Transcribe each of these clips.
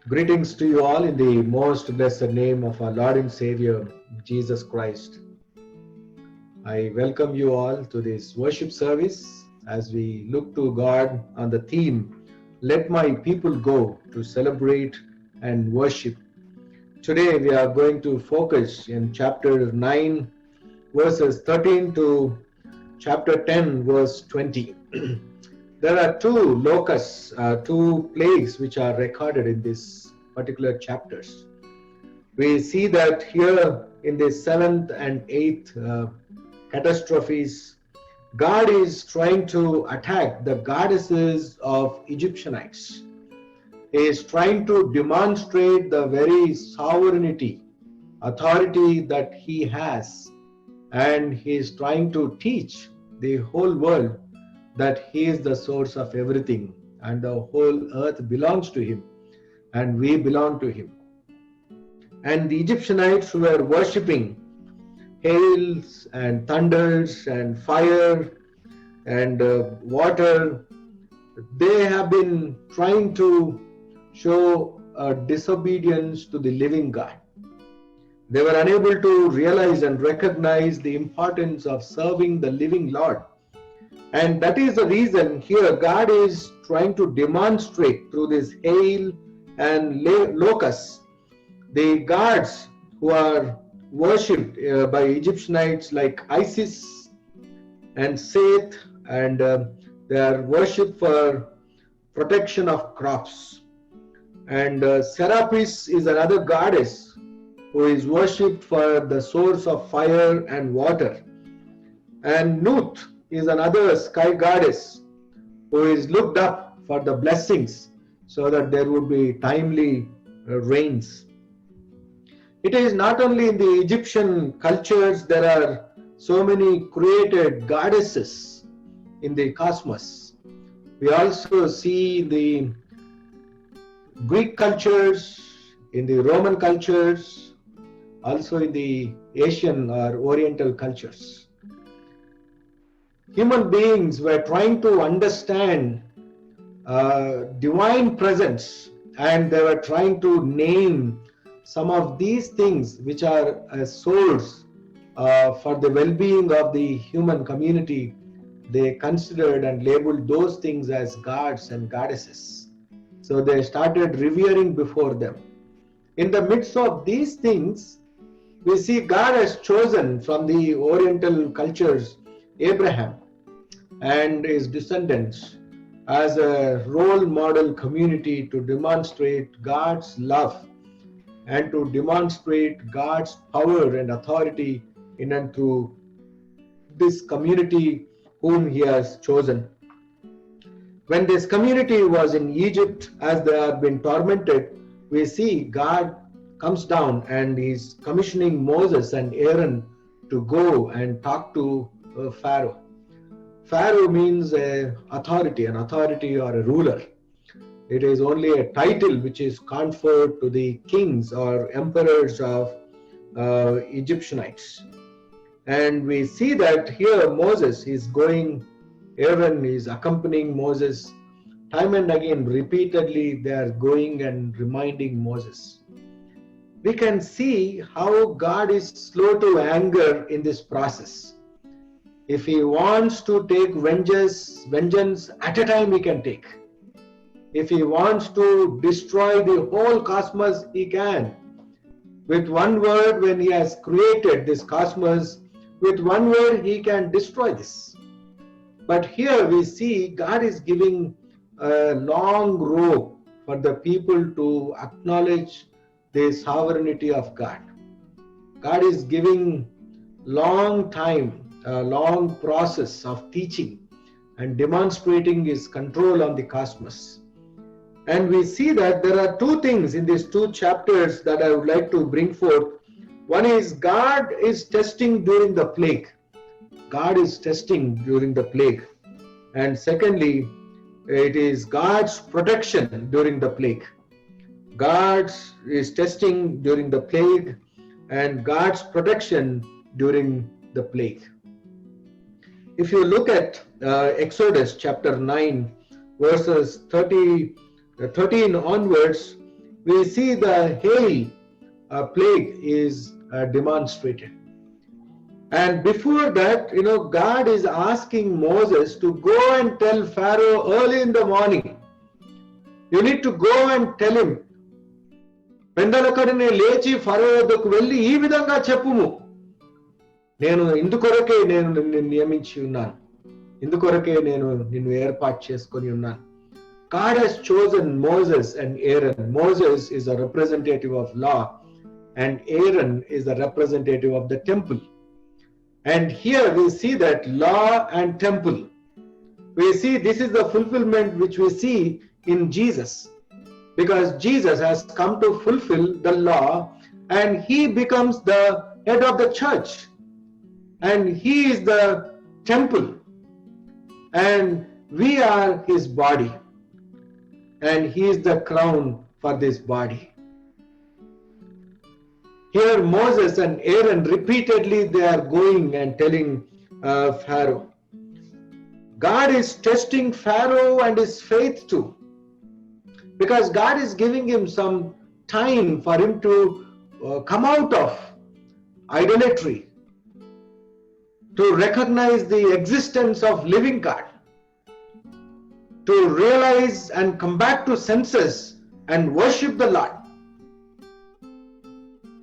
Greetings to you all in the most blessed name of our Lord and Savior, Jesus Christ. I welcome you all to this worship service as we look to God on the theme, Let My People Go, to celebrate and worship. Today we are going to focus in chapter 9, verses 13 to chapter 10, verse 20. There are two locusts, two plagues which are recorded in this particular chapters. We see that here in the 7th and 8th catastrophes, God is trying to attack the goddesses of Egyptianites. He is trying to demonstrate the very sovereignty, authority that he has, and he is trying to teach the whole world that he is the source of everything and the whole earth belongs to him and we belong to him. And the Egyptianites who were worshipping hails and thunders and fire and water, they have been trying to show disobedience to the living God. They were unable to realize and recognize the importance of serving the living Lord. And that is the reason here God is trying to demonstrate through this hail and locusts the gods who are worshipped by Egyptianites like Isis and Seth, and they are worshipped for protection of crops. And Serapis is another goddess who is worshipped for the source of fire and water. And Nut is another sky goddess who is looked up for the blessings so that there would be timely rains. It is not only in the Egyptian cultures, there are so many created goddesses in the cosmos. We also see the Greek cultures, in the Roman cultures, also in the Asian or Oriental cultures. Human beings were trying to understand divine presence, and they were trying to name some of these things which are a source for the well-being of the human community. They considered and labeled those things as gods and goddesses. So they started revering before them. In the midst of these things, we see God has chosen from the Oriental cultures Abraham and his descendants as a role model community to demonstrate God's love and to demonstrate God's power and authority in and through this community whom he has chosen. When this community was in Egypt, as they have been tormented, we see God comes down and he's commissioning Moses and Aaron to go and talk to Pharaoh. Pharaoh means an authority or a ruler. It is only a title which is conferred to the kings or emperors of Egyptianites. And we see that here Moses is going, Aaron is accompanying Moses. Time and again, repeatedly, they are going and reminding Moses. We can see how God is slow to anger in this process. If he wants to take vengeance at a time, he can take. If he wants to destroy the whole cosmos, he can. With one word, when he has created this cosmos, with one word, he can destroy this. But here we see God is giving a long rope for the people to acknowledge the sovereignty of God. God is giving long time, a long process of teaching and demonstrating his control on the cosmos. And we see that there are two things in these two chapters that I would like to bring forth. One is God is testing during the plague. God is testing during the plague. And secondly, it is God's protection during the plague. God is testing during the plague and God's protection during the plague. If you look at Exodus chapter 9, verses 13 onwards, we see the hail plague is demonstrated. And before that, God is asking Moses to go and tell Pharaoh early in the morning. You need to go and tell him. పెందలకడనే లేచి ఫరో వద్దకు వెళ్ళి ఈ విధంగా చెప్పుము, నేను ఇందుకొరకే నేను నిన్ను నియమించి ఉన్నాను, ఇందుకొరకే నేను నిన్ను ఏర్పాటు చేసుకొని ఉన్నాను. God has chosen Moses and Aaron. Moses is a representative of law and Aaron is the representative of the temple. And here we see that law and temple. We see this is the fulfillment which we see in Jesus. Because Jesus has come to fulfill the law and he becomes the head of the church. And he is the temple. And we are his body. And he is the crown for this body. Here Moses and Aaron repeatedly they are going and telling Pharaoh. God is testing Pharaoh and his faith too. Because God is giving him some time for him to come out of idolatry, to recognize the existence of living God, to realize and come back to senses and worship the Lord.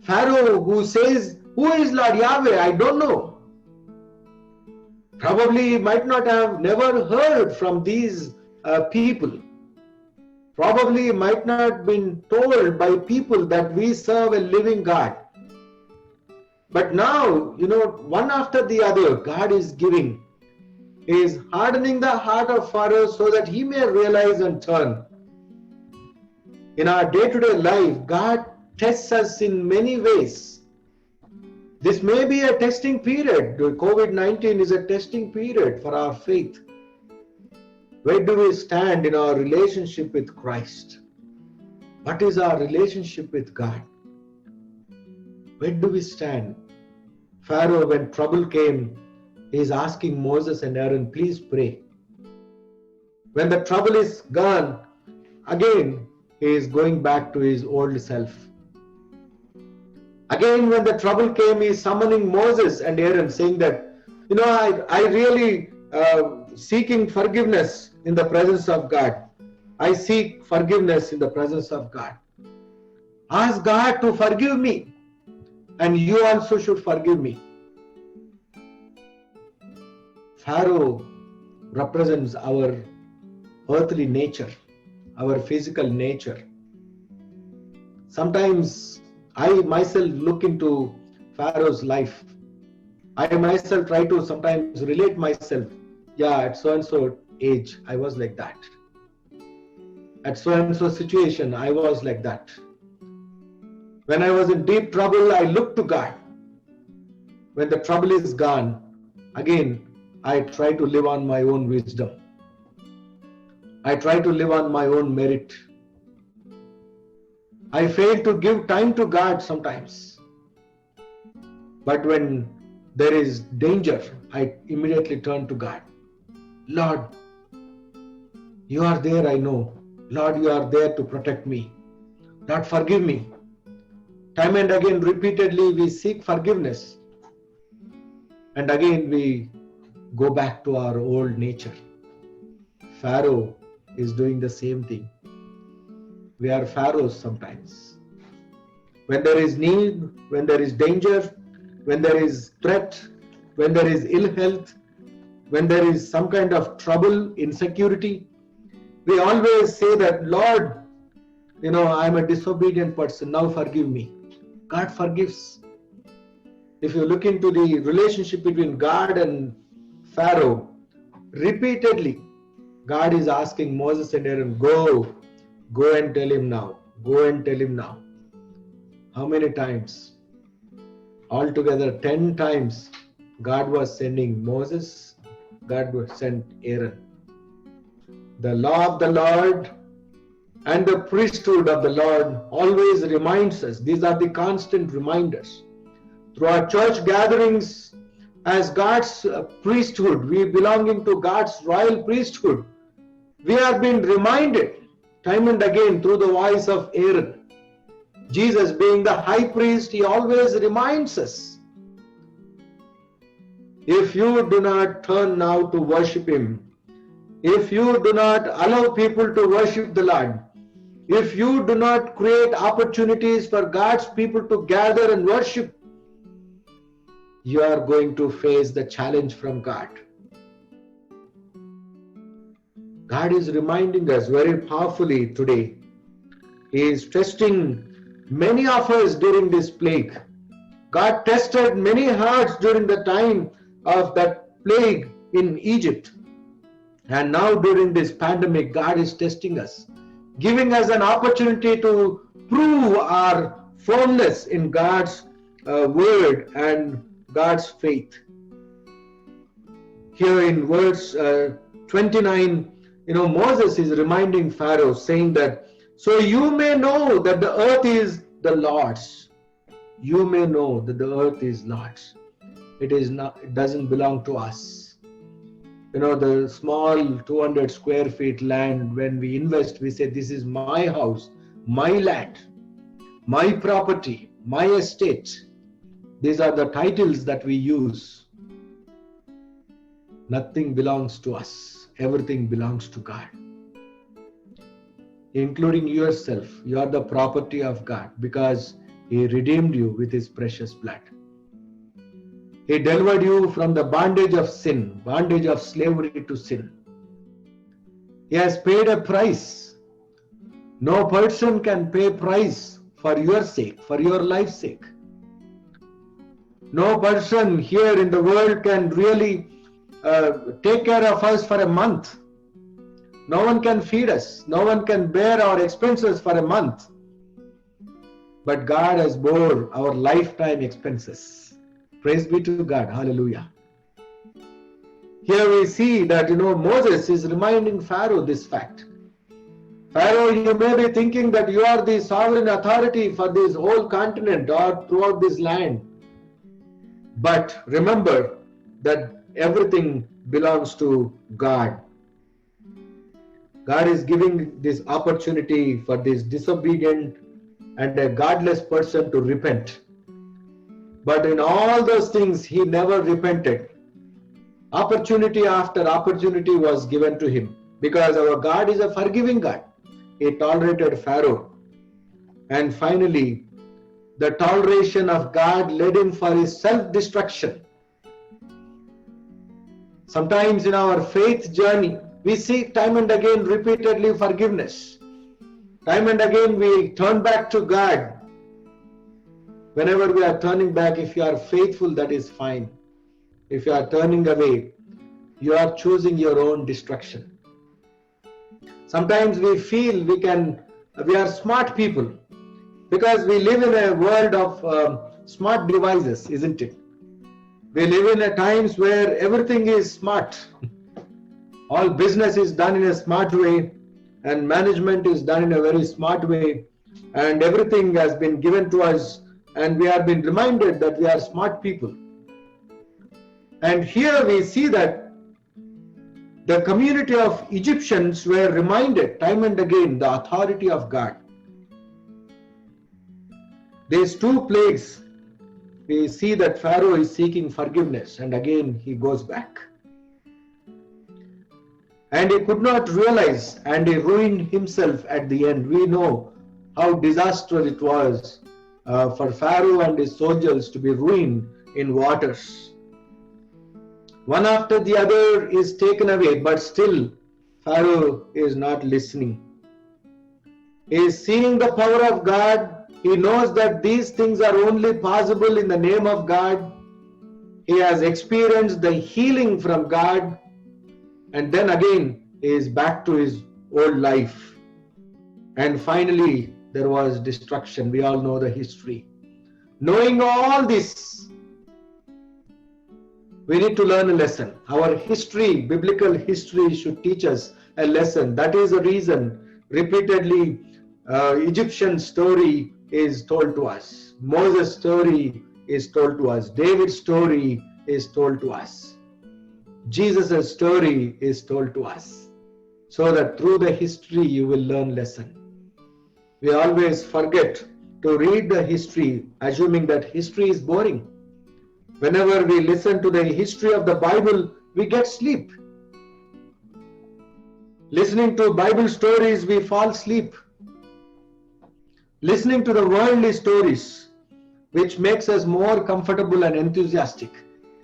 Pharaoh who says, who is Lord Yahweh? I don't know. Probably might not have never heard from these people. Probably might not been told by people that we serve a living God. But now, one after the other, God is giving, is hardening the heart of Pharaoh so that he may realize and turn. In our day-to-day life, God tests us in many ways. This may be a testing period. COVID-19 is a testing period for our faith. Where do we stand in our relationship with Christ? What is our relationship with God? Where do we stand? Pharaoh, when trouble came, he is asking Moses and Aaron, please pray. When the trouble is gone, again, he is going back to his old self. Again, when the trouble came, he is summoning Moses and Aaron, saying that, I really seeking forgiveness in the presence of God. I seek forgiveness in the presence of God. Ask God to forgive me, and you also should forgive me. Pharaoh represents our earthly nature, our physical nature. Sometimes I myself look into Pharaoh's life. I myself try to sometimes relate myself. Yeah, at so and so age, I was like that. At so and so situation, I was like that. When I was in deep trouble, I looked to God. When the trouble is gone, again, I try to live on my own wisdom. I try to live on my own merit. I fail to give time to God sometimes. But when there is danger, I immediately turn to God. Lord, you are there, I know. Lord, you are there to protect me. Lord, forgive me. Time and again, repeatedly, we seek forgiveness. And again, we go back to our old nature. Pharaoh is doing the same thing. We are pharaohs sometimes. When there is need, when there is danger, when there is threat, when there is ill health, when there is some kind of trouble, insecurity, we always say that, Lord, I am a disobedient person, now forgive me. God forgives. If you look into the relationship between God and Pharaoh, repeatedly, God is asking Moses and Aaron, go and tell him now. Go and tell him now. How many times? Altogether 10 times God was sending Moses, God was sent Aaron. The law of the Lord and the priesthood of the Lord always reminds us. These are the constant reminders. Through our church gatherings, as God's priesthood, we belonging to God's royal priesthood, we are being reminded time and again through the voice of Aaron Jesus, being the high priest, he always reminds us, if you do not turn now to worship him, if you do not allow people to worship the Lord, if you do not create opportunities for God's people to gather and worship, you are going to face the challenge from God. God is reminding us very powerfully today. He is testing many of us during this plague. God tested many hearts during the time of that plague in Egypt. And now during this pandemic, God is testing us, giving us an opportunity to prove our firmness in God's word and God's faith. Here in verse 29, Moses is reminding Pharaoh, saying that, so you may know that the earth is the Lord's. You may know that the earth is Lord's. It doesn't belong to us. The small 200 square feet land, when we invest, we say, this is my house, my land, my property, my estate. These are the titles that we use. Nothing belongs to us. Everything belongs to God. Including yourself. You are the property of God because He redeemed you with His precious blood. He delivered you from the bondage of sin, bondage of slavery to sin. He has paid a price. No person can pay price for your sake, for your life's sake. No person here in the world can really take care of us for a month. No one can feed us. No one can bear our expenses for a month. But God has bore our lifetime expenses. Praise be to God. Hallelujah. Here we see that, Moses is reminding Pharaoh this fact. Pharaoh, you may be thinking that you are the sovereign authority for this whole continent or throughout this land. But remember that everything belongs to God. God is giving this opportunity for this disobedient and a godless person to repent. But in all those things, he never repented. Opportunity after opportunity was given to him because our God is a forgiving God. He tolerated Pharaoh. And finally, the toleration of God led him for his self-destruction. Sometimes in our faith journey, we seek time and again repeatedly forgiveness. Time and again we turn back to God. Whenever we are turning back, if you are faithful, that is fine. If you are turning away, you are choosing your own destruction. Sometimes we feel we are smart people because we live in a world of smart devices, isn't it? We live in a times where everything is smart. All business is done in a smart way and management is done in a very smart way and everything has been given to us and we have been reminded that we are smart people. And here we see that the community of Egyptians were reminded time and again the authority of God. These two plagues, we see that Pharaoh is seeking forgiveness and again he goes back. And he could not realize and he ruined himself at the end. We know how disastrous it was for Pharaoh and his soldiers to be ruined in waters. One after the other is taken away, but still Pharaoh is not listening. He is seeing the power of God. He knows that these things are only possible in the name of God. He has experienced the healing from God. And then again, he is back to his old life. And finally, there was destruction. We all know the history. Knowing all this, we need to learn a lesson. Our history, biblical history, should teach us a lesson. That is the reason repeatedly Egyptian story is told to us. Moses' story is told to us. David's story is told to us. Jesus' story is told to us. So that through the history you will learn lesson. We always forget to read the history, assuming that history is boring. Whenever we listen to the history of the Bible, we get sleep. Listening to Bible stories, we fall asleep. Listening to the worldly stories, which makes us more comfortable and enthusiastic,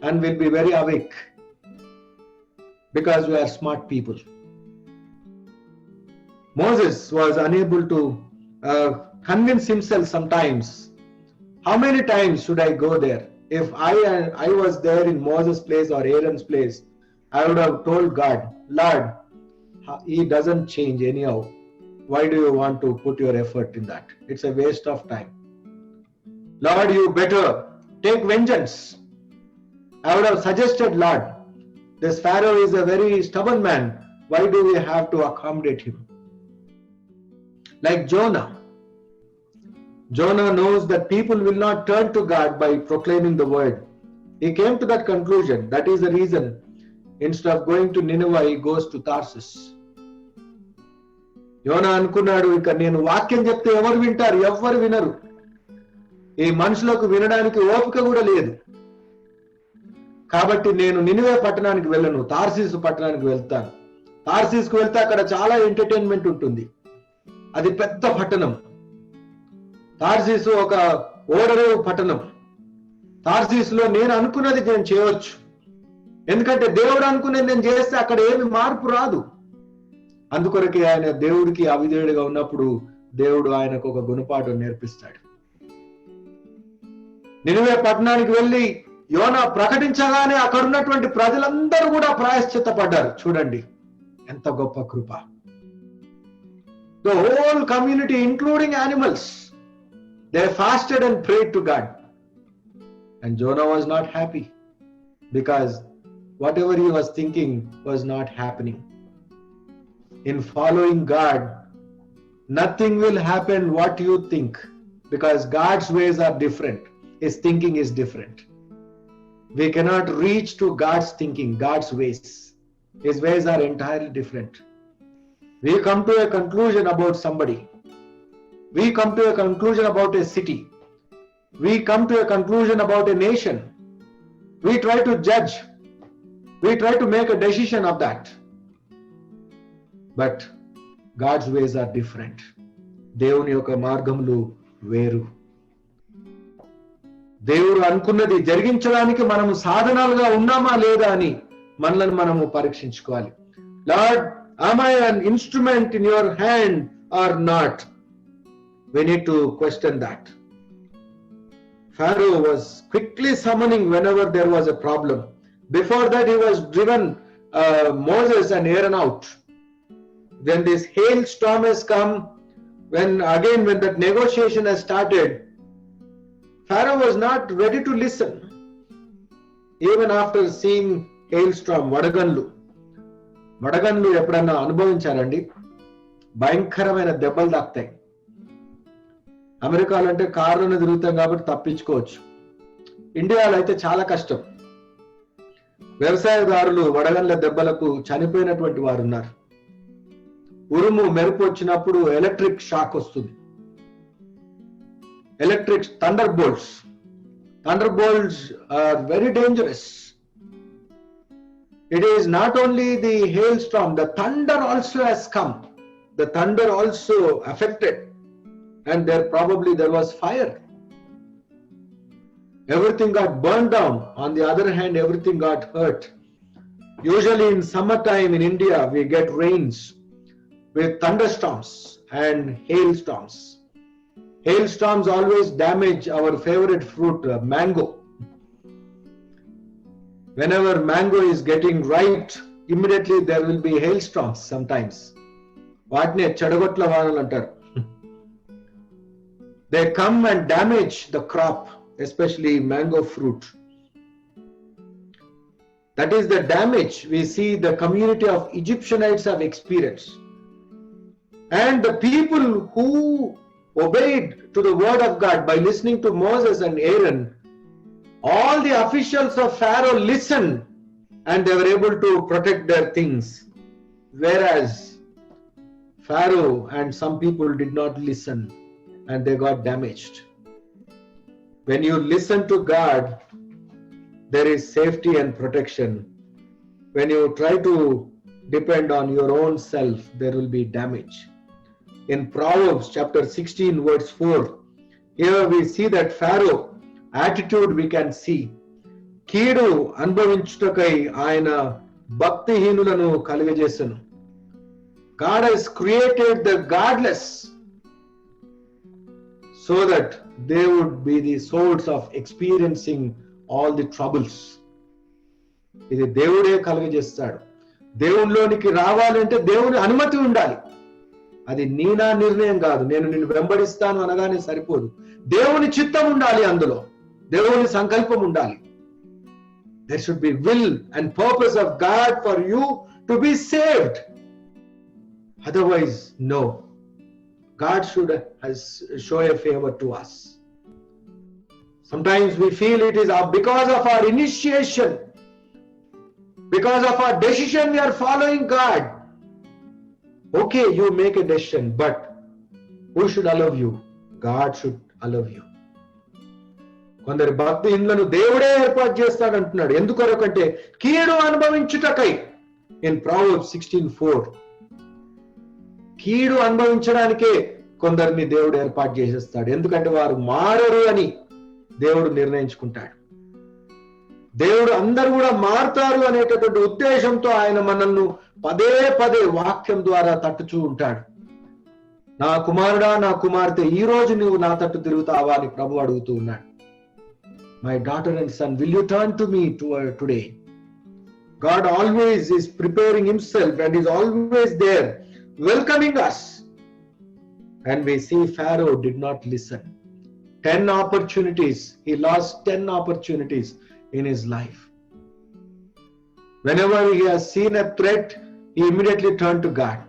and we'll be very awake because we are smart people. Moses was unable to convince himself sometimes. How many times should I go there? If I was there in Moses' place or Aaron's place, I would have told God, Lord, he doesn't change anyhow. Why do you want to put your effort in that? It's a waste of time. Lord, you better take vengeance. I would have suggested, Lord, this Pharaoh is a very stubborn man. Why do we have to accommodate him? Like Jonah. Jonah knows that people will not turn to God by proclaiming the word. He came to that conclusion. That is the reason. Instead of going to Nineveh, he goes to Tarsus. యోనా అనుకున్నాడు, ఇక నేను వాక్యం చెప్తే ఎవరు వింటారు? ఎవ్వరు వినరు. ఈ మనుషులకు వినడానికి ఓపిక కూడా లేదు. కాబట్టి నేను నినివే పట్టణానికి వెళ్ళను, తార్సీసు పట్టణానికి వెళ్తాను. తార్సీసుకు వెళ్తే అక్కడ చాలా ఎంటర్టైన్మెంట్ ఉంటుంది. అది పెద్ద పట్టణం. తార్సీసు ఒక ఓడరేవు పట్టణం. తార్సీసులో నేను అనుకున్నది నేను చేయవచ్చు. ఎందుకంటే దేవుడు అనుకునేది నేను చేస్తే అక్కడ ఏమి మార్పు రాదు. అందుకొరకే ఆయన దేవుడికి అవిధేయుడిగా ఉన్నప్పుడు దేవుడు ఆయనకు ఒక గుణపాఠం నేర్పిస్తాడు. నినివే పట్టణానికి వెళ్ళి యోనా ప్రకటించగానే అక్కడ ఉన్నటువంటి ప్రజలందరూ కూడా ప్రాయశ్చిత్తపడ్డారు. చూడండి ఎంత గొప్ప కృప. The whole community, including animals, they fasted and prayed to God. And Jonah was not happy because whatever he was thinking was not happening. In following God, nothing will happen what you think, because God's ways are different. His thinking is different. We cannot reach to God's thinking, God's ways. His ways are entirely different. We come to a conclusion about somebody. We come to a conclusion about a city. We come to a conclusion about a nation. We try to judge. We try to make a decision of that. But God's ways are different. దేవుని యొక్క మార్గములు వేరు. దేవుడు అనుకున్నది జరిగించడానికి మనము సాధనాలుగా ఉన్నామా లేదా అని మనల్ని మనము పరీక్షించుకోవాలి. Lord, am I an instrument in your hand or not? We need to question that. Pharaoh was quickly summoning whenever there was a problem. Before that, he was driven Moses and Aaron out. When this hailstorm has come, when that negotiation has started, Pharaoh was not ready to listen. Even after seeing hailstorm, వడగండ్లు ఎప్పుడన్నా అనుభవించారండి? భయంకరమైన దెబ్బలు తాకుతాయి. అమెరికాలో అంటే కారులోనే తిరుగుతాం కాబట్టి తప్పించుకోవచ్చు. ఇండియాలో అయితే చాలా కష్టం. వ్యవసాయదారులు వడగండ్ల దెబ్బలకు చనిపోయినటువంటి వారు ఉన్నారు. ఉరుము మెరుపు వచ్చినప్పుడు ఎలక్ట్రిక్ షాక్ వస్తుంది. Electric thunder bolts are very dangerous. It is not only the hailstorm, the thunder also has come. The thunder also affected, and there was fire. Everything got burned down. On the other hand, everything got hurt. Usually in summertime in India, we get rains with thunderstorms and hailstorms. Hailstorms always damage our favorite fruit, mango. Whenever mango is getting ripe, immediately there will be hailstorms sometimes. Vaatne chadagotla vaanalu antaru. They come and damage the crop, especially mango fruit. That is the damage we see the community of Egyptianites have experienced. And the people who obeyed to the word of God by listening to Moses and Aaron, all the officials of Pharaoh listened and they were able to protect their things. Whereas Pharaoh and some people did not listen. and they got damaged. When you listen to God, there is safety and protection. When you try to depend on your own self, there will be damage. In Proverbs chapter 16 verse 4, here we see that Pharaoh attitude we can see. కీడు అనుభవించుటకై ఆయన భక్తిహీనులను కలుగజేసెను. God has created the godless so that they would be the source of experiencing all the troubles. ఇది దేవుడే కలుగజేస్తాడు. దేవునిలోనికి రావాలంటే దేవుని అనుమతి ఉండాలి. అది నీ నా నిర్ణయం కాదు. నేను నిన్ను వెంబడిస్తాను అనగానే సరిపోదు. దేవుని చిత్తం ఉండాలి, అందులో దేవుని సంకల్పం ఉండాలి. There should be will and purpose of God for you to be saved. Otherwise, no. God should show a favor to us. Sometimes we feel it is because of our initiation, because of our decision we are following God. Okay, you make a decision, but who should allow you? God should allow you. కొందరు భక్తిహీనులను దేవుడే ఏర్పాటు చేస్తాడంటున్నాడు. ఎందుకొరకంటే కీడు అనుభవించుటకై. In Proverbs 16:4, కీడు అనుభవించడానికే కొందరిని దేవుడు ఏర్పాటు చేసేస్తాడు. ఎందుకంటే వారు మారరు అని దేవుడు నిర్ణయించుకుంటాడు. దేవుడు అందరూ కూడా మారుతారు అనేటటువంటి ఉద్దేశంతో ఆయన మనల్ని పదే పదే వాక్యం ద్వారా తట్టుచూ ఉంటాడు. నా కుమారుడా, నా కుమార్తె, ఈ రోజు నువ్వు నా తట్టు తిరుగుతావా అని ప్రభు అడుగుతూ ఉన్నాడు. My daughter and son, will you turn to me today? God always is preparing himself and is always there, welcoming us. And we see Pharaoh did not listen. 10 opportunities. He lost 10 opportunities in his life. Whenever he has seen a threat, he immediately turned to God.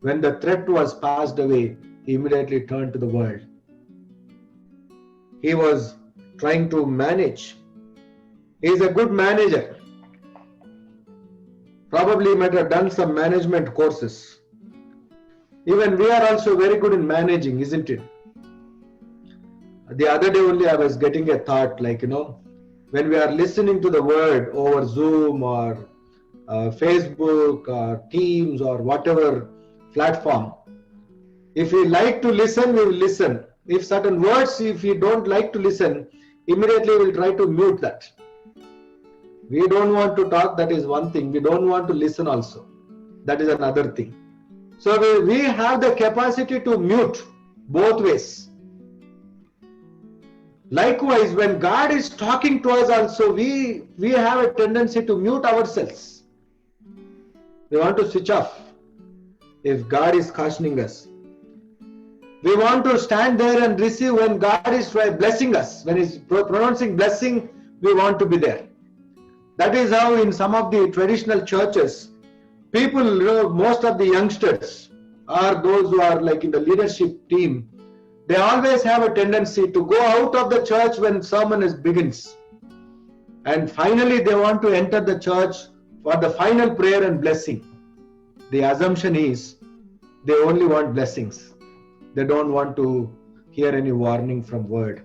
When the threat was passed away, he immediately turned to the world. He was trying to manage. He is a good manager. Probably might have done some management courses. Even we are also very good in managing, isn't it? The other day only I was getting a thought, like, when we are listening to the word over Zoom or Facebook or Teams or whatever platform, if we like to listen, we will listen. If certain words, if we don't like to listen, immediately we will try to mute that. We don't want to talk, that is one thing. We don't want to listen also. That is another thing. So we have the capacity to mute both ways. Likewise, when God is talking to us also, we have a tendency to mute ourselves. We want to switch off if God is cautioning us. We want to stand there and receive when God is blessing us. When He's pronouncing blessing, we want to be there. That is how in some of the traditional churches, people, most of the youngsters or those who are like in the leadership team, they always have a tendency to go out of the church when sermon begins. And finally they want to enter the church for the final prayer and blessing. The assumption is they only want blessings. They don't want to hear any warning from word.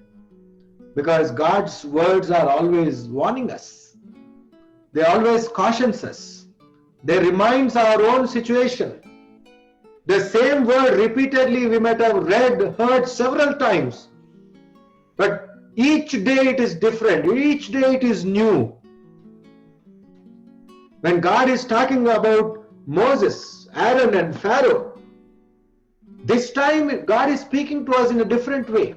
Because God's words are always warning us. They always cautions us. They reminds our own situation. The same word repeatedly we might have read, heard several times. But each day it is different. Each day it is new. When God is talking about Moses, Aaron and Pharaoh, this time God is speaking to us in a different way.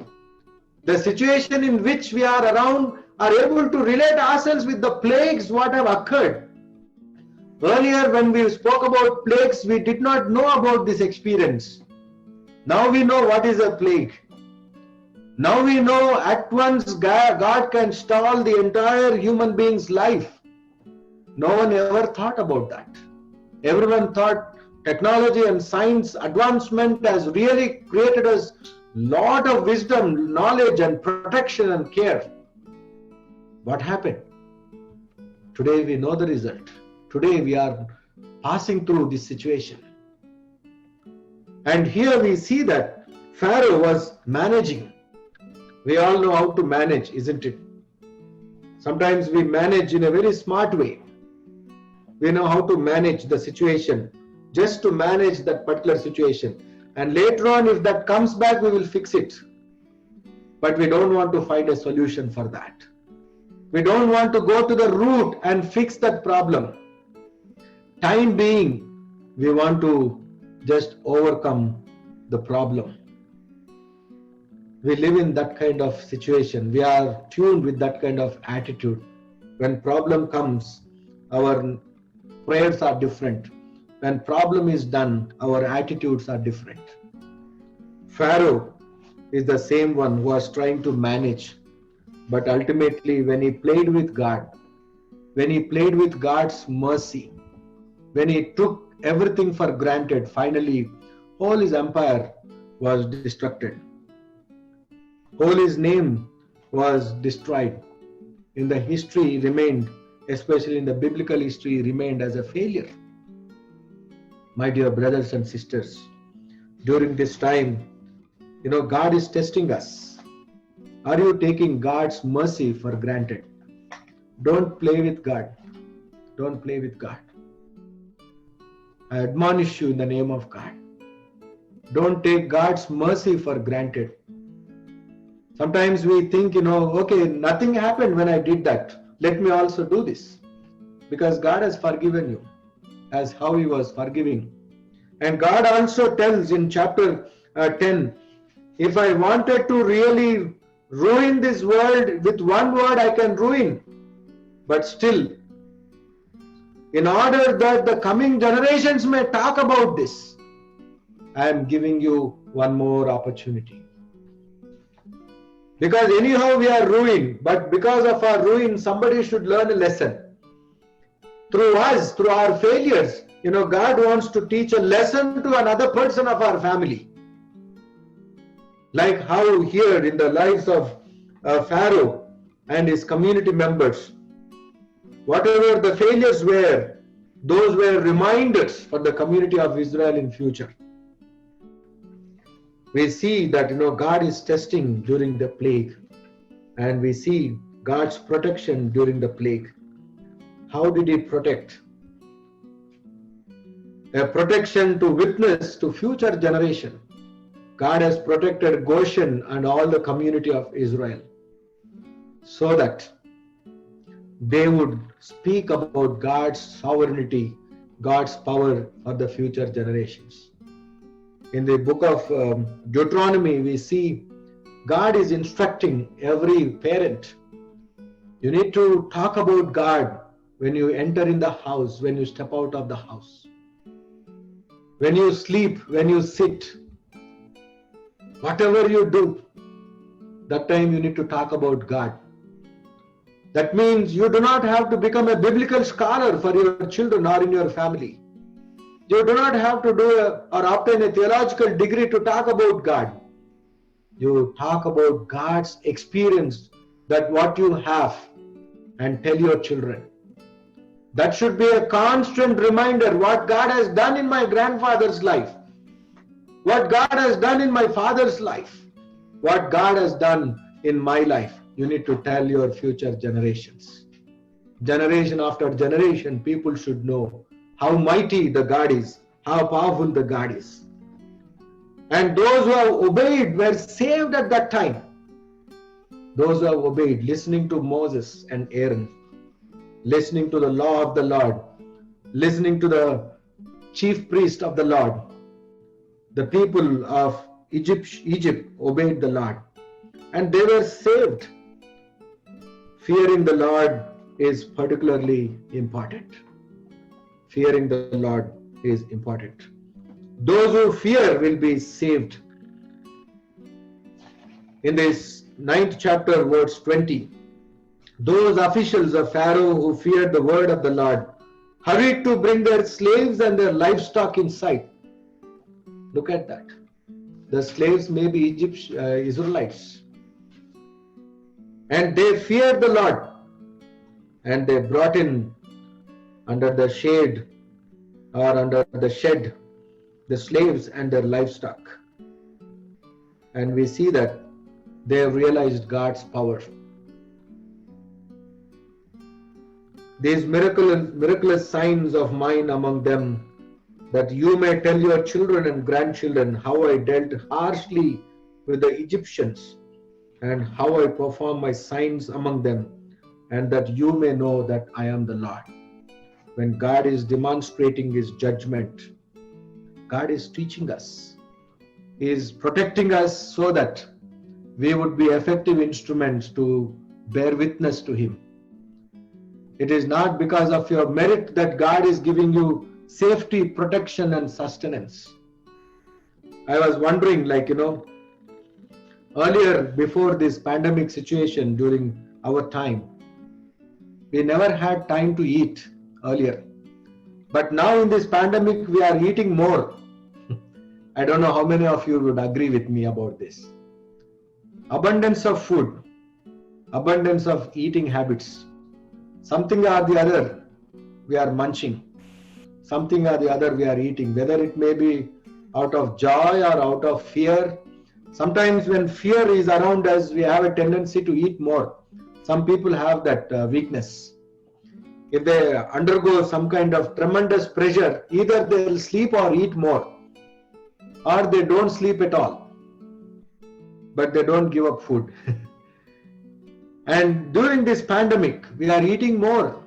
The situation in which we are around are able to relate ourselves with the plagues what have occurred. Earlier when we spoke about plagues, we did not know about this experience. Now we know what is a plague. Now we know at once God can stall the entire human being's life. No one ever thought about that. Everyone thought technology and science advancement has really created us lot of wisdom, knowledge and protection and care. What happened? Today we know the result. Today we are passing through this situation. And here we see that Pharaoh was managing. We all know how to manage, isn't it? Sometimes we manage in a very smart way. We know how to manage the situation, just to manage that particular situation. And later on, if that comes back, we will fix it. But we don't want to find a solution for that. We don't want to go to the root and fix that problem. Time being, we want to just overcome the problem. We live in that kind of situation. We are tuned with that kind of attitude. When problem comes, our prayers are different. When problem is done, our attitudes are different. Pharaoh is the same one who was trying to manage. But ultimately, when he played with God, when he played with God's mercy, when he took everything for granted, finally, all his empire was destructed. All his name was destroyed. In the history, remained, especially in the biblical history, remained as a failure. My dear brothers and sisters, during this time, God is testing us. Are you taking God's mercy for granted? Don't play with God. Don't play with God. I admonish you in the name of God. Don't take God's mercy for granted. Sometimes we think, okay, nothing happened when I did that. Let me also do this. Because God has forgiven you, as how He was forgiving. And God also tells in chapter 10, if I wanted to really ruin this world with one word, I can ruin. But still, in order that the coming generations may talk about this, I am giving you one more opportunity. Because anyhow we are ruined, but because of our ruin, somebody should learn a lesson. Through us, through our failures, God wants to teach a lesson to another person of our family. Like how here in the lives of Pharaoh and his community members, whatever the failures were, those were reminders for the community of Israel in future. We see that God is testing during the plague, and we see God's protection during the plague. How did He protect? A protection to witness to future generation. God has protected Goshen and all the community of Israel so that they would speak about God's sovereignty, God's power for the future generations. In the book of Deuteronomy, we see God is instructing every parent. You need to talk about God when you enter in the house, when you step out of the house. When you sleep, when you sit, whatever you do, that time you need to talk about God. That means you do not have to become a biblical scholar for your children or in your family. You do not have to do or obtain a theological degree to talk about God. You talk about God's experience, that what you have, and tell your children. That should be a constant reminder what God has done in my grandfather's life, what God has done in my father's life, what God has done in my life. You need to tell your future generations. Generation after generation, people should know how mighty the God is, how powerful the God is. And those who have obeyed were saved at that time. Those who have obeyed, listening to Moses and Aaron, listening to the law of the Lord, listening to the chief priest of the Lord. The people of Egypt obeyed the Lord, and they were saved. Fearing the Lord is particularly important. Fearing the Lord is important. Those who fear will be saved. In this 9th chapter, verse 20, those officials of Pharaoh who feared the word of the Lord hurried to bring their slaves and their livestock in sight. Look at that. The slaves may be Israelites. And they feared the Lord, and they brought in under the shade or under the shed the slaves and their livestock. and we see that they have realized God's power. These miraculous signs of mine among them, that you may tell your children and grandchildren how I dealt harshly with the Egyptians and how I perform my signs among them, and that you may know that I am the Lord. When God is demonstrating His judgment, God is teaching us. He is protecting us so that we would be effective instruments to bear witness to Him. It is not because of your merit that God is giving you safety, protection, and sustenance. I was wondering, earlier, before this pandemic situation during our time, we never had time to eat earlier. But now in this pandemic, we are eating more. I don't know how many of you would agree with me about this. Abundance of food, abundance of eating habits. Something or the other we are munching. Something or the other we are eating, whether it may be out of joy or out of fear. Sometimes when fear is around us, we have a tendency to eat more. Some people have that weakness. If they undergo some kind of tremendous pressure, either they will sleep or eat more, or they don't sleep at all, but they don't give up food. And during this pandemic, we are eating more.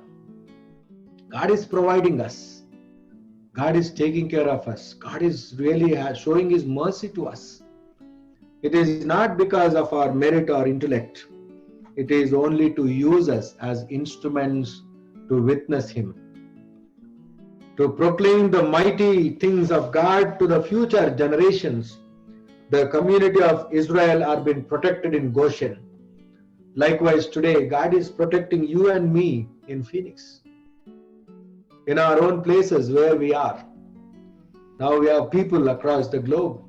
God is providing us. God is taking care of us. God is really showing His mercy to us. It is not because of our merit or intellect. It is only to use us as instruments to witness Him, to proclaim the mighty things of God to the future generations. The community of Israel are being protected in Goshen. Likewise, today, God is protecting you and me in Phoenix, in our own places where we are. Now we have people across the globe.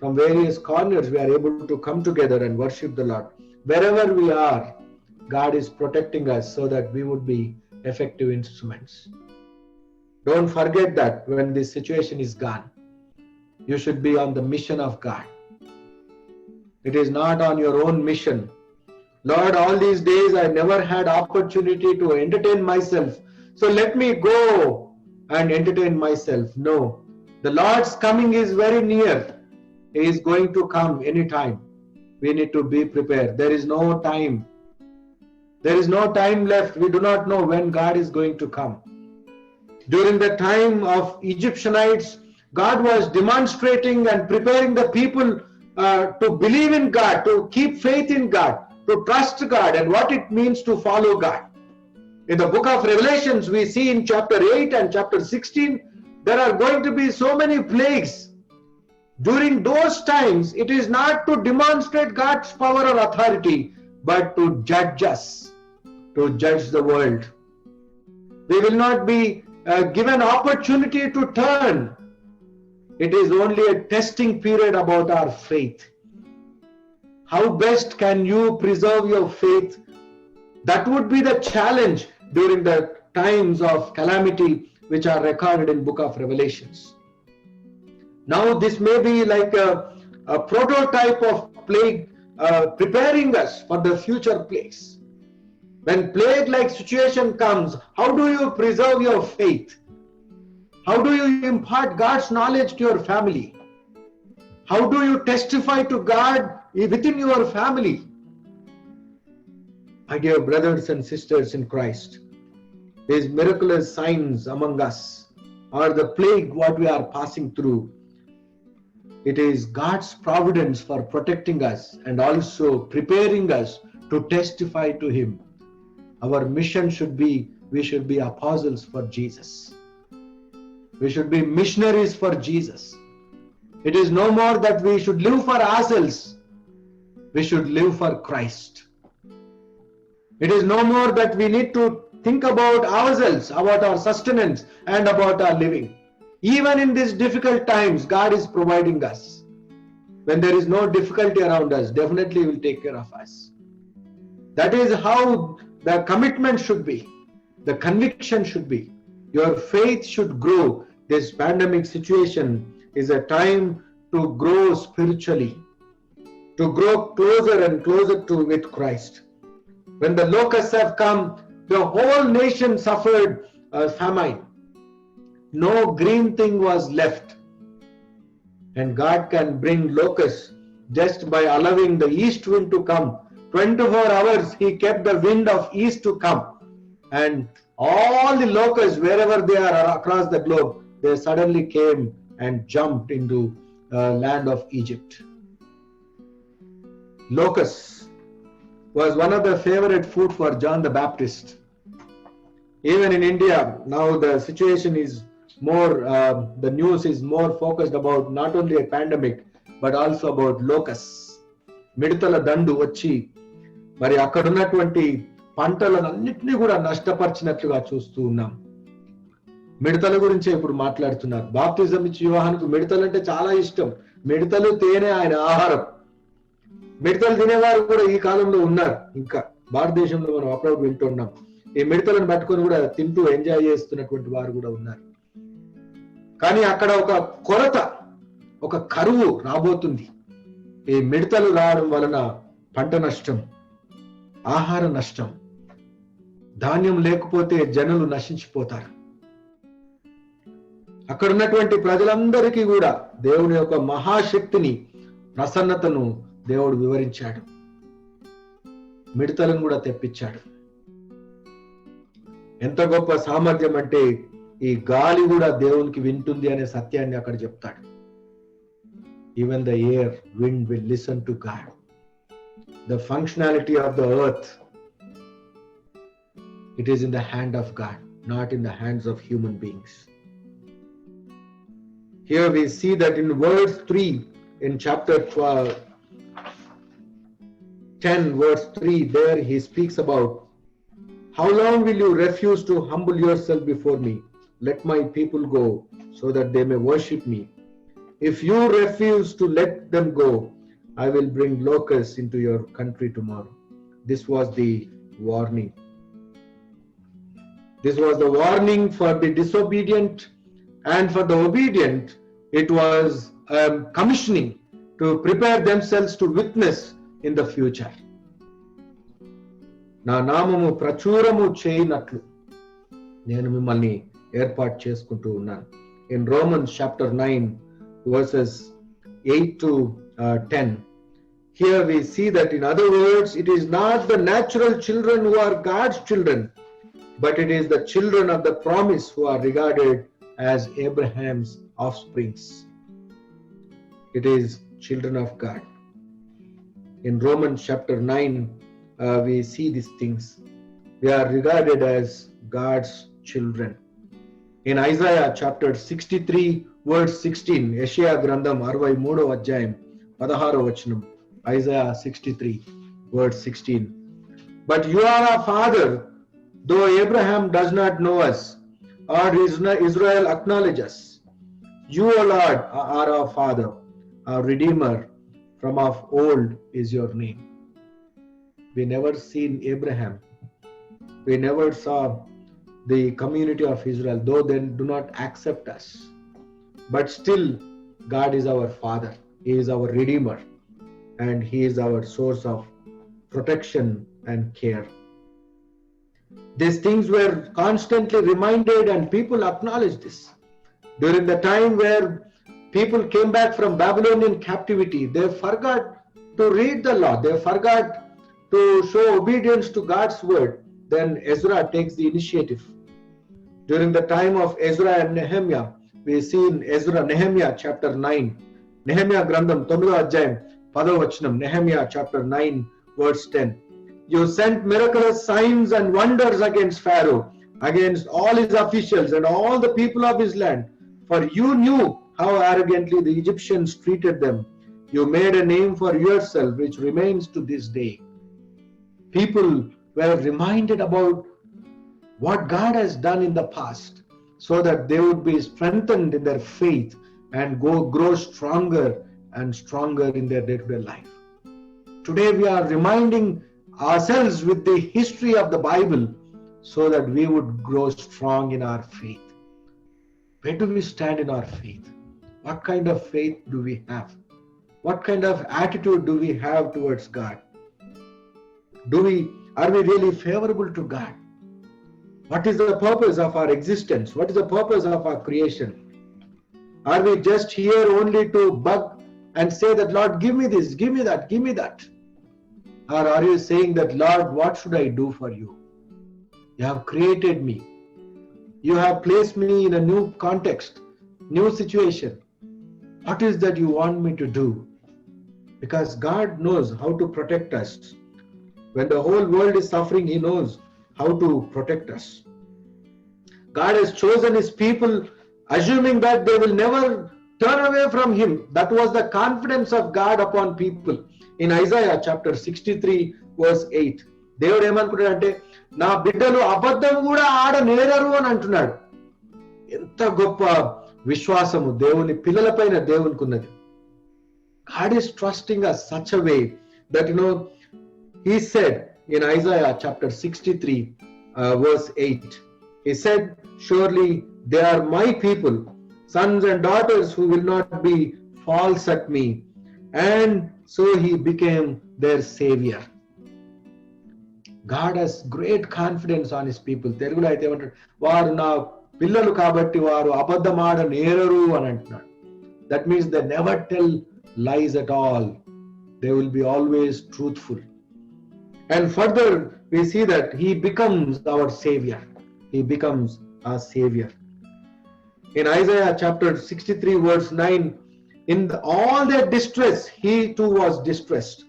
From various corners, we are able to come together and worship the Lord. Wherever we are, God is protecting us so that we would be effective instruments. Don't forget that when this situation is gone, you should be on the mission of God. It is not on your own mission. Lord, all these days I never had opportunity to entertain myself, so let me go and entertain myself. No, the Lord's coming is very near. He is going to come anytime. We need to be prepared. There is no time. There is no time left. We do not know when God is going to come. During the time of Egyptianites, God was demonstrating and preparing the people to believe in God, to keep faith in God, to trust God, and what it means to follow God. In the book of Revelations, we see in chapter 8 and chapter 16, there are going to be so many plagues. During those times, it is not to demonstrate God's power or authority, but to judge us, to judge the world. We will not be given opportunity to turn. It is only a testing period about our faith. How best can you preserve your faith? That would be the challenge during the times of calamity which are recorded in book of Revelations. Now this may be like a prototype of plague preparing us for the future plagues. When plague-like situation comes, how do you preserve your faith? How do you impart God's knowledge to your family? How do you testify to God within your family? My dear brothers and sisters in Christ, these miraculous signs among us are the plague what we are passing through. It is God's providence for protecting us and also preparing us to testify to Him. Our mission should be, we should be apostles for Jesus. We should be missionaries for Jesus. It is no more that we should live for ourselves. We should live for Christ. It is no more that we need to think about ourselves, about our sustenance and about our living. Even in these difficult times, God is providing us. When there is no difficulty around us, definitely He will take care of us. That is how the commitment should be. The conviction should be. Your faith should grow. This pandemic situation is a time to grow spiritually. to grow closer and closer to with Christ. When the locusts have come, the whole nation suffered a famine. No green thing was left. And God can bring locusts just by allowing the east wind to come. 24 hours He kept the wind of east to come. And all the locusts, wherever they are across the globe, they suddenly came and jumped into the land of Egypt. Locusts was one of the favorite food for John the Baptist. Even in India, now the situation is more, the news is more focused about not only a pandemic, but also about locusts. మిడతల దండు వచ్చి మరి అక్కడ ఉన్నటువంటి పంటలన్నింటినీ కూడా నష్టపరిచినట్లుగా చూస్తూ ఉన్నాం. మిడతల గురించే ఇప్పుడు మాట్లాడుతున్నారు. బాప్తిజం ఇచ్చి యోహానుకు మిడతలు అంటే చాలా ఇష్టం. మిడతలు తేనె ఆయన ఆహారం. మిడతలు తినేవారు కూడా ఈ కాలంలో ఉన్నారు. ఇంకా భారతదేశంలో మనం అప్పుడప్పుడు వింటున్నాం. ఈ మిడతలను పట్టుకొని కూడా తింటూ ఎంజాయ్ చేస్తున్నటువంటి వారు కూడా ఉన్నారు. కానీ అక్కడ ఒక కొరత, ఒక కరువు రాబోతుంది. ఈ మిడతలు రావడం వలన పంట నష్టం, ఆహార నష్టం, ధాన్యం లేకపోతే జనులు నశించిపోతారు. అక్కడ ఉన్నటువంటి ప్రజలందరికీ కూడా దేవుని యొక్క మహాశక్తిని, ప్రసన్నతను దేవుడు వివరించాడు. మిడతలను కూడా తెప్పించాడు. ఎంత గొప్ప సామర్థ్యం అంటే ఈ గాలి కూడా దేవునికి వింటుంది అనే సత్యాన్ని అక్కడ చెప్తాడు. Even the air, wind will listen to God. The functionality of the earth, it is in the hand of God, not in the hands of human beings. Here we see that in verse 3, in chapter 10, verse 3, there he speaks about, how long will you refuse to humble yourself before me? Let my people go so that they may worship me. If you refuse to let them go, I will bring locusts into your country tomorrow. This was the warning. This was the warning for the disobedient, and for the obedient, it was commissioning to prepare themselves to witness in the future. నా నామము ప్రచురము చేయనట్లు నేను మిమ్మల్ని ఏర్పాటు చేసుకుంటూ ఉన్నాను. In Romans chapter 9 verses 8 to 10, here we see that, in other words, it is not the natural children who are God's children, but it is the children of the promise who are regarded as Abraham's offsprings. It is children of God. In Romans chapter 9, we see these things. They are regarded as God's children. In Isaiah chapter 63 verse 16, యెషయా గ్రంథం 63వ అధ్యాయం 16వ వచనం, Isaiah 63 verse 16. But you are our father, though Abraham does not know us, or Israel acknowledge us. You, O Lord, are our father, our redeemer, from of old is your name. We never seen Abraham. We never saw the community of Israel, though they do not accept us. But still, God is our Father. He is our Redeemer. And He is our source of protection and care. These things were constantly reminded, and people acknowledged this. During the time where people came back from Babylonian captivity, they forgot to read the law. They forgot to show obedience to God's word. Then Ezra takes the initiative. During the time of Ezra and Nehemiah, we see in Nehemiah chapter 9, Nehemiah గ్రంథం 9వ అధ్యాయం 10వ వచనం, Nehemiah chapter 9 verse 10. You sent miraculous signs and wonders against Pharaoh, against all his officials and all the people of his land, for you knew how arrogantly the Egyptians treated them. You made a name for yourself which remains to this day. People were reminded about what God has done in the past, so that they would be strengthened in their faith and grow stronger and stronger in their day-to-day life. Today we are reminding ourselves with the history of the Bible so that we would grow strong in our faith. Where do we stand in our faith? What kind of faith do we have? What kind of attitude do we have towards God? Are we really favorable to God? What is the purpose of our existence? What is the purpose of our creation? Are we just here only to bug and say that, Lord, give me this, give me that, give me that? Or are you saying that, Lord, what should I do for you? You have created me. You have placed me in a new context, new situation. What is that you want me to do? Because God knows how to protect us. When the whole world is suffering, He knows how to protect us. God has chosen His people, assuming that they will never turn away from Him. That was the confidence of God upon people. In Isaiah chapter 63 verse 8, దేవుడు ఏమనుకుంటాడంటే, నా బిడ్డలు అబద్ధం కూడా ఆడనేరరు అని అంటున్నాడు. ఎంత గొప్ప విశ్వాసము దేవుని పిల్లలపైన దేవునికి ఉన్నది. God is trusting us such a way that, He said in Isaiah chapter 63 verse 8, He said, surely they are my people, sons and daughters who will not be false at me. And so He became their savior. God has great confidence on His people. తెలుగులో అయితే ఏమంటాడు, వారు నా పిల్లలు కాబట్టి వారు అబద్ధమాడ నేరరు అని అంటున్నాడు. That means they never tell lies at all. They will be always truthful. And further, we see that He becomes our savior. He becomes our savior. In Isaiah chapter 63 verse 9, in all their distress, He too was distressed,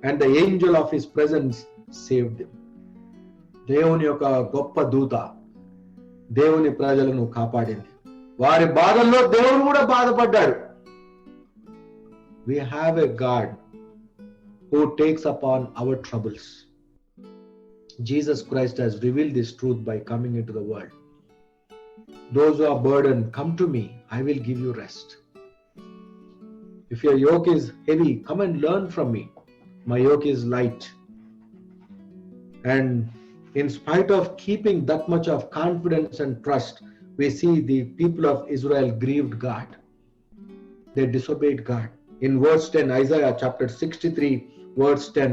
and the angel of His presence saved Him. దేవుని యొక్క గొప్ప దూత దేవుని ప్రజలను కాపాడింది. వారి బాధల్లో దేవుడు కూడా బాధపడ్డాడు. We have a God who takes upon our troubles. Jesus Christ has revealed this truth by coming into the world. Those who are burdened, come to me, I will give you rest. If your yoke is heavy, come and learn from me. My yoke is light. And in spite of keeping that much of confidence and trust, we see the people of Israel grieved God. They disobeyed God. In verse 10, Isaiah chapter 63 verse 10,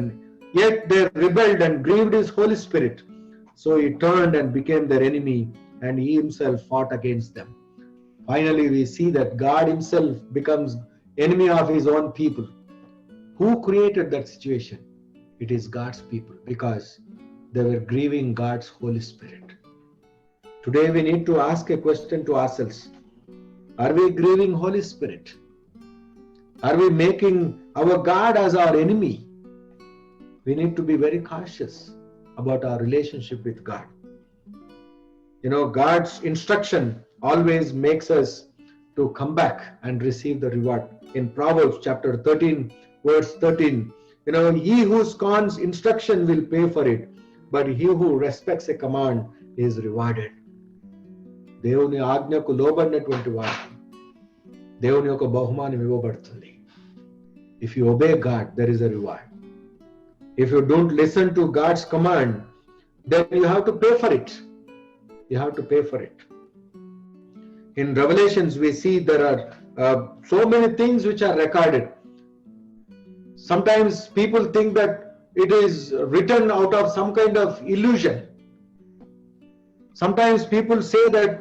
yet they rebelled and grieved His Holy Spirit. So He turned and became their enemy, and He Himself fought against them. Finally, we see that God Himself becomes enemy of His own people. Who created that situation? It is God's people, because they were grieving God's Holy Spirit. Today we need to ask a question to ourselves. Are we grieving Holy Spirit? Are we making our God as our enemy? We need to be very cautious about our relationship with God. God's instruction always makes us to come back and receive the reward. In Proverbs chapter 13 verse 13, he who scorns instruction will pay for it, but he who respects a command is rewarded. దేవుని ఆజ్ఞకు లోబడినటువంటి వారు దేవుని యొక్క బహుమానం ఇవ్వబడుతుంది. If you obey God, there is a reward. If you don't listen to God's command, then you have to pay for it. You have to pay for it. In Revelations, we see there are so many things which are recorded. Sometimes people think that it is written out of some kind of illusion. Sometimes people say that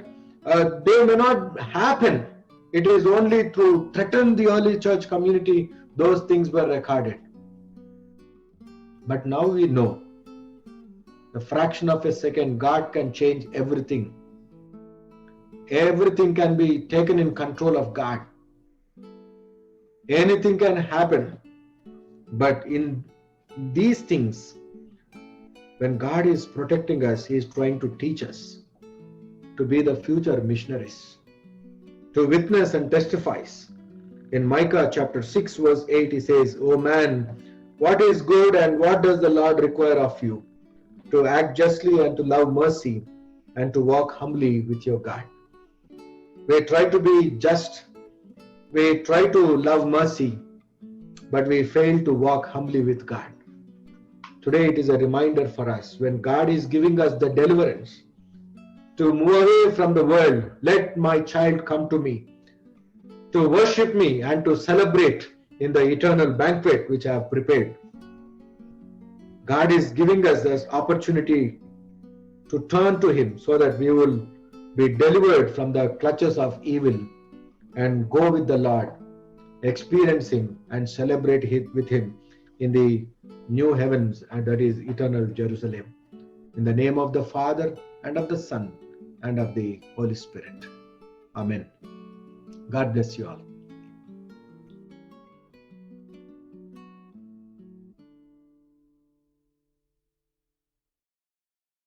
they may not happen. It is only to threaten the early church community those things were recorded. But now we know, the fraction of a second, God can change everything. Everything can be taken in control of God. Anything can happen. But in these things, when God is protecting us, He is trying to teach us to be the future missionaries, to witness and testify. In Micah chapter 6 verse 8, He says, "O man, what is good and what does the Lord require of you? To act justly and to love mercy and to walk humbly with your God." We try to be just, we try to love mercy, but we fail to walk humbly with God. Today it is a reminder for us, when God is giving us the deliverance to move away from the world, let my child come to me, to worship me and to celebrate in the eternal banquet which I have prepared. God is giving us this opportunity to turn to Him so that we will be delivered from the clutches of evil and go with the Lord, experiencing and celebrate with Him in the new heavens, and that is eternal Jerusalem. In the name of the Father, and of the Son, and of the Holy Spirit. Amen. God bless you all.